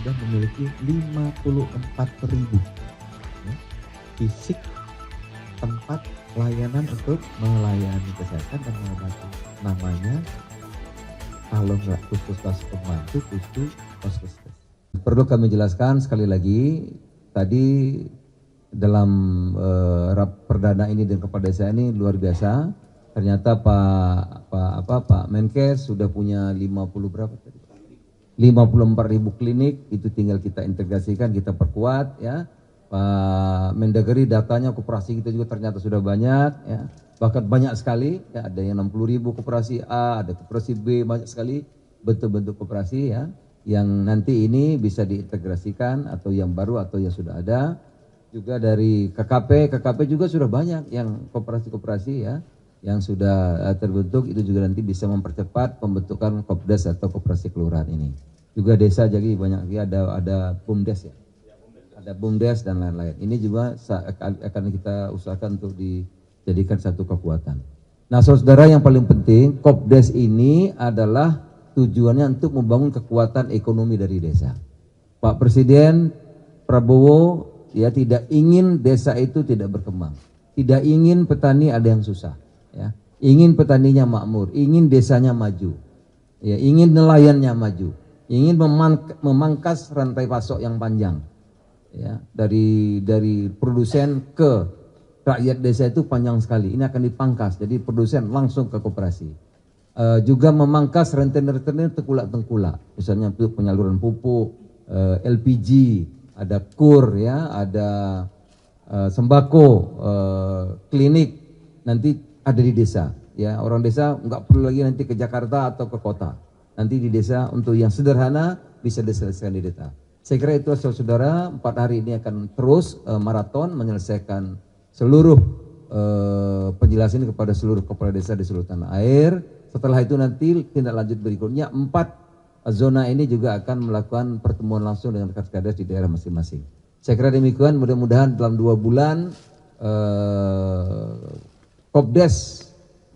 sudah memiliki 54.000 ya, fisik tempat layanan untuk melayani kesehatan dan mengobati. Namanya kalau nggak puskesmas pembantu, puskesmas. Perlu kami jelaskan sekali lagi, tadi dalam perdana ini dan kepala desa ini luar biasa. Ternyata Pak Menkes sudah punya 54.000 klinik, itu tinggal kita integrasikan, kita perkuat ya. Pak Mendagri datanya koperasi kita juga ternyata sudah banyak ya. Bahkan banyak sekali ya, ada yang 60.000 koperasi A, ada koperasi B, banyak sekali bentuk-bentuk koperasi ya, yang nanti ini bisa diintegrasikan atau yang baru atau yang sudah ada. Juga dari KKP juga sudah banyak yang koperasi-koperasi ya, yang sudah terbentuk, itu juga nanti bisa mempercepat pembentukan Kopdes atau koperasi kelurahan ini. Juga desa jadi banyak, ada BUMDes ya, ada BUMDes dan lain-lain. Ini juga akan kita usahakan untuk dijadikan satu kekuatan. Nah saudara, yang paling penting Kopdes ini adalah tujuannya untuk membangun kekuatan ekonomi dari desa. Pak Presiden Prabowo ya tidak ingin desa itu tidak berkembang, tidak ingin petani ada yang susah, ya, ingin petaninya makmur, ingin desanya maju, ya, ingin nelayannya maju, ingin memangkas rantai pasok yang panjang, ya, dari produsen ke rakyat desa itu panjang sekali. Ini akan dipangkas, jadi produsen langsung ke koperasi. Juga memangkas rentenir-rentenir tengkulak-tengkulak, misalnya untuk penyaluran pupuk, LPG, ada kur ya, ada sembako, klinik nanti ada di desa ya. Orang desa nggak perlu lagi nanti ke Jakarta atau ke kota, nanti di desa untuk yang sederhana bisa diselesaikan di desa. Saya kira itu saudara, 4 hari ini akan terus maraton menyelesaikan seluruh penjelasan kepada seluruh kepala desa di seluruh tanah air. Setelah itu nanti tindak lanjut berikutnya 4 zona ini juga akan melakukan pertemuan langsung dengan Kades di daerah masing-masing. Saya kira demikian, mudah-mudahan dalam 2 bulan Kopdes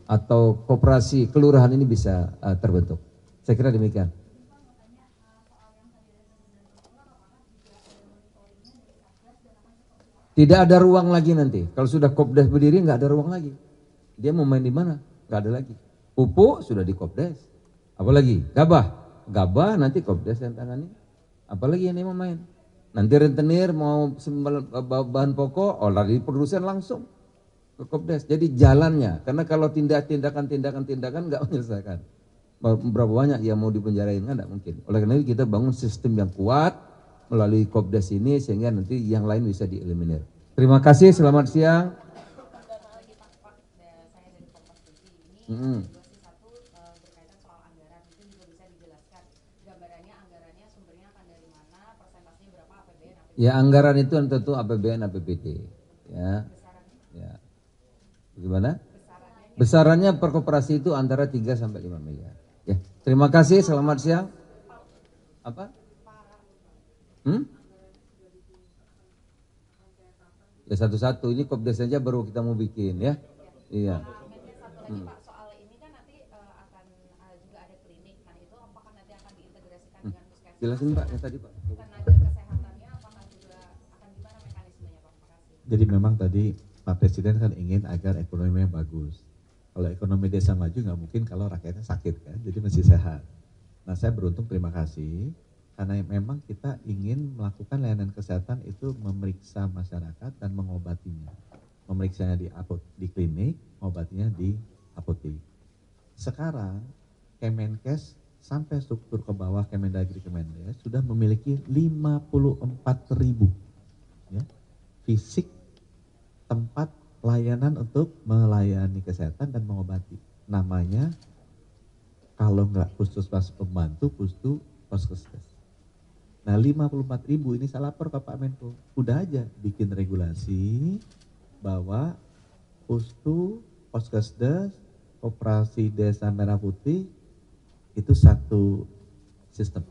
atau koperasi kelurahan ini bisa terbentuk. Saya kira demikian. Tidak ada ruang lagi nanti. Kalau sudah Kopdes berdiri nggak ada ruang lagi. Dia mau main di mana? Nggak ada lagi. Pupuk sudah di Kopdes. Apalagi gabah nanti Kopdes yang tangani. Apalagi yang mau main? Nanti rentenir mau bahan pokok, lari produsen langsung ke Kopdes. Jadi jalannya, karena kalau tindakan nggak menyelesaikan. Berapa banyak yang mau dipenjarain kan nggak mungkin. Oleh karena itu kita bangun sistem yang kuat melalui Kopdes ini sehingga nanti yang lain bisa dieliminir. Terima kasih, selamat siang. Ya anggaran itu tentu APBN, APBD. Ya. Bagaimana? Besarannya per koperasi itu antara 3 sampai 5 miliar. Ya. Terima kasih, selamat siang. Apa? Ya satu-satu, ini Kopdes saja baru kita mau bikin ya. Iya. Soal ini kan nanti akan juga ada klinik. Nah itu apakah nanti akan diintegrasikan dengan puskesmas? Jelasin Pak yang tadi Pak. Tenaga kesehatannya apakah juga akan gimana mekanismenya Pak? Makasih. Jadi memang tadi Pak Presiden kan ingin agar ekonominya bagus. Kalau ekonomi desa maju nggak mungkin kalau rakyatnya sakit kan, jadi mesti sehat. Nah saya beruntung, terima kasih, karena memang kita ingin melakukan layanan kesehatan itu memeriksa masyarakat dan mengobatinya. Memeriksanya di klinik, mengobatinya di apotek. Sekarang Kemenkes sampai struktur ke bawah Kemendagri Kemendes sudah memiliki 54.000 ya, fisik tempat layanan untuk melayani kesehatan dan mengobati. Namanya kalau nggak puskesmas pembantu, puskesmas. Nah 54.000 ini saya lapor ke Pak Menko, udah aja bikin regulasi bahwa Puskesdes, Koperasi Desa Merah Putih itu satu sistem.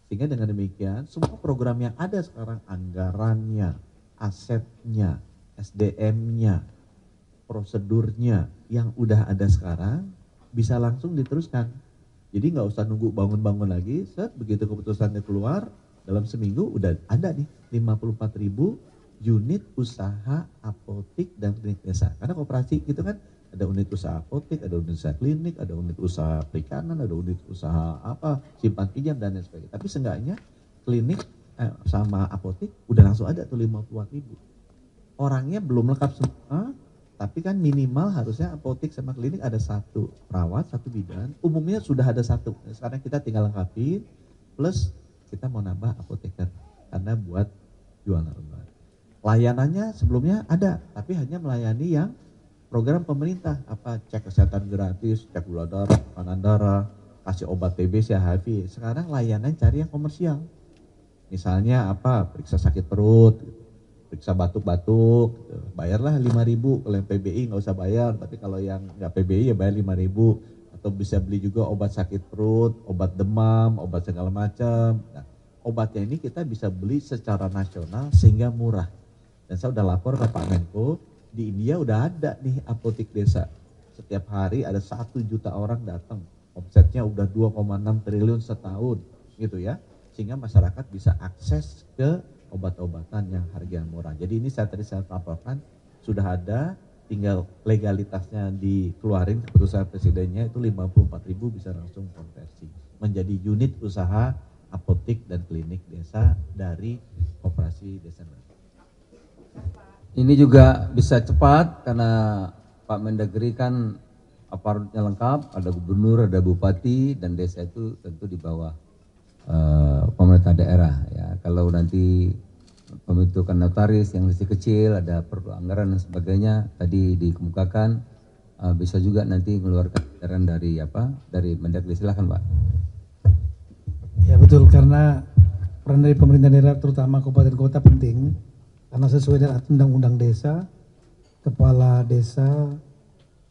Sehingga dengan demikian semua program yang ada sekarang, anggarannya, asetnya, SDM-nya, prosedurnya yang udah ada sekarang bisa langsung diteruskan Jadi nggak usah nunggu bangun-bangun lagi, set begitu keputusannya keluar, dalam seminggu udah ada nih 54.000 unit usaha apotik dan klinik desa. Karena koperasi gitu kan, ada unit usaha apotik, ada unit usaha klinik, ada unit usaha perikanan, ada unit usaha apa, simpan pinjam dan lain sebagainya. Tapi seenggaknya klinik sama apotik udah langsung ada tuh 54.000. Orangnya belum lengkap semua, tapi kan minimal harusnya apotik sama klinik ada satu perawat, satu bidan. Umumnya sudah ada satu. Sekarang kita tinggal lengkapin, plus kita mau nambah apoteker karena buat jualan obat. Layanannya sebelumnya ada, tapi hanya melayani yang program pemerintah, apa cek kesehatan gratis, cek gula darah, tekanan darah, kasih obat TBC, HIV. Sekarang layanan cari yang komersial. Misalnya apa, periksa sakit perut, periksa batuk-batuk, gitu. Bayarlah 5.000, kalau yang PBI nggak usah bayar, tapi kalau yang nggak PBI ya bayar 5.000, atau bisa beli juga obat sakit perut, obat demam, obat segala macam. Nah, obatnya ini kita bisa beli secara nasional sehingga murah. Dan saya udah lapor ke Pak Menko, di India udah ada nih apotik desa. Setiap hari ada 1 juta orang datang, omsetnya udah 2,6 triliun setahun, gitu ya. Sehingga masyarakat bisa akses ke obat-obatan yang harga murah. Jadi ini saya laporkan sudah ada, tinggal legalitasnya dikeluarin keputusan presidennya itu 54.000 bisa langsung konversi menjadi unit usaha apotik dan klinik desa dari Koperasi Desa. Ini juga bisa cepat karena Pak Mendagri kan aparatnya lengkap, ada gubernur, ada bupati, dan desa itu tentu di bawah pemerintah daerah. Ya, kalau nanti pembentukan notaris yang masih kecil, ada perlu anggaran dan sebagainya, tadi dikemukakan bisa juga nanti mengeluarkan anggaran dari Mendagri. Silakan Pak. Ya betul, karena peran dari pemerintah daerah terutama kabupaten kota penting, karena sesuai dengan undang-undang desa, kepala desa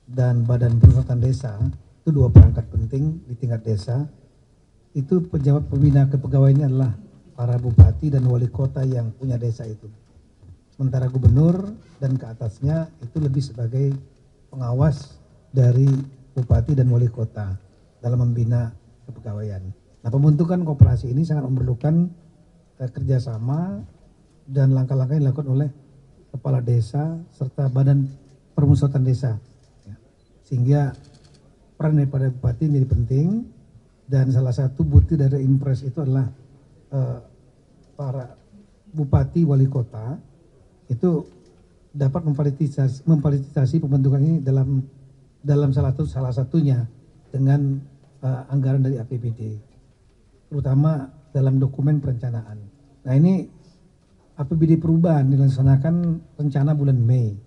dan badan perusahaan desa itu 2 perangkat penting di tingkat desa. Itu pejabat pembina kepegawaiannya adalah para bupati dan wali kota yang punya desa itu. Sementara gubernur dan ke atasnya itu lebih sebagai pengawas dari bupati dan wali kota dalam membina kepegawaian. Nah, pembentukan koperasi ini sangat memerlukan kerjasama dan langkah-langkah yang dilakukan oleh kepala desa serta badan permusyawaratan desa. Sehingga peran daripada bupati menjadi penting, dan salah satu bukti dari impres itu adalah para bupati wali kota itu dapat memfasilitasi pembentukan ini dalam salah satunya dengan anggaran dari APBD, terutama dalam dokumen perencanaan. Nah, ini APBD perubahan dilaksanakan rencana bulan Mei.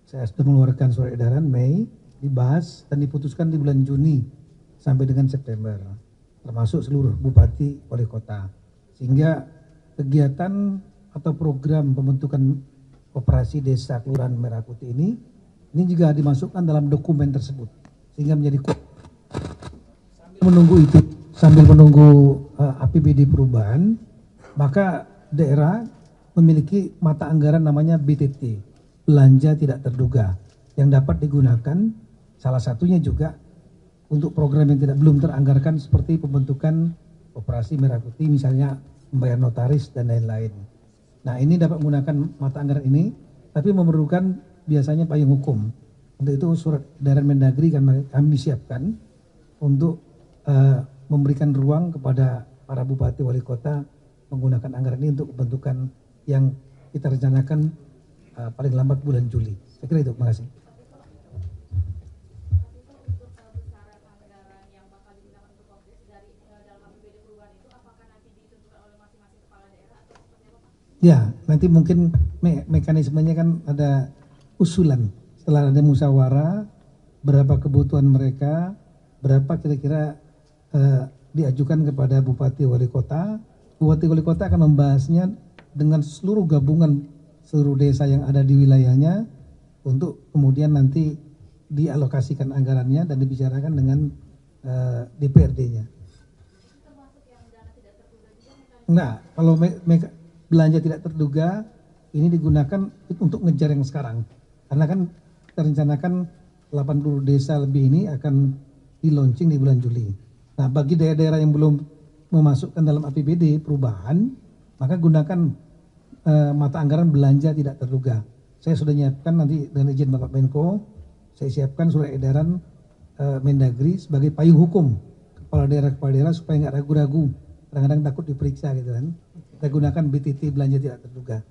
Saya sudah mengeluarkan surat edaran Mei, dibahas dan diputuskan di bulan Juni sampai dengan September, termasuk seluruh bupati wali kota. Sehingga kegiatan atau program pembentukan koperasi desa kelurahan Merah Putih ini juga dimasukkan dalam dokumen tersebut, sehingga menjadi sambil menunggu APBD perubahan, maka daerah memiliki mata anggaran namanya BTT, belanja tidak terduga, yang dapat digunakan salah satunya juga untuk program yang belum teranggarkan seperti pembentukan Koperasi Merah Putih, misalnya membayar notaris dan lain-lain. Nah, ini dapat menggunakan mata anggaran ini, tapi memerlukan biasanya payung hukum. Untuk itu surat edaran Mendagri kami siapkan untuk memberikan ruang kepada para bupati wali kota menggunakan anggaran ini untuk pembentukan yang kita rencanakan paling lambat bulan Juli. Saya kira itu, terima kasih. Ya, nanti mungkin mekanismenya kan ada usulan. Setelah ada musyawarah, berapa kebutuhan mereka, berapa kira-kira diajukan kepada bupati wali kota. Bupati wali kota akan membahasnya dengan seluruh gabungan seluruh desa yang ada di wilayahnya untuk kemudian nanti dialokasikan anggarannya dan dibicarakan dengan DPRD-nya. Enggak, kalau belanja tidak terduga ini digunakan untuk ngejar yang sekarang, karena kan kita rencanakan 80 desa lebih ini akan di launching di bulan Juli. Nah, bagi daerah-daerah yang belum memasukkan dalam APBD perubahan, maka gunakan mata anggaran belanja tidak terduga. Saya sudah nyiapkan nanti dengan izin Bapak Menko, saya siapkan surat edaran Mendagri sebagai payung hukum kepala daerah supaya nggak ragu-ragu, kadang-kadang takut diperiksa gitu kan. Kita gunakan BTT belanja tidak terduga.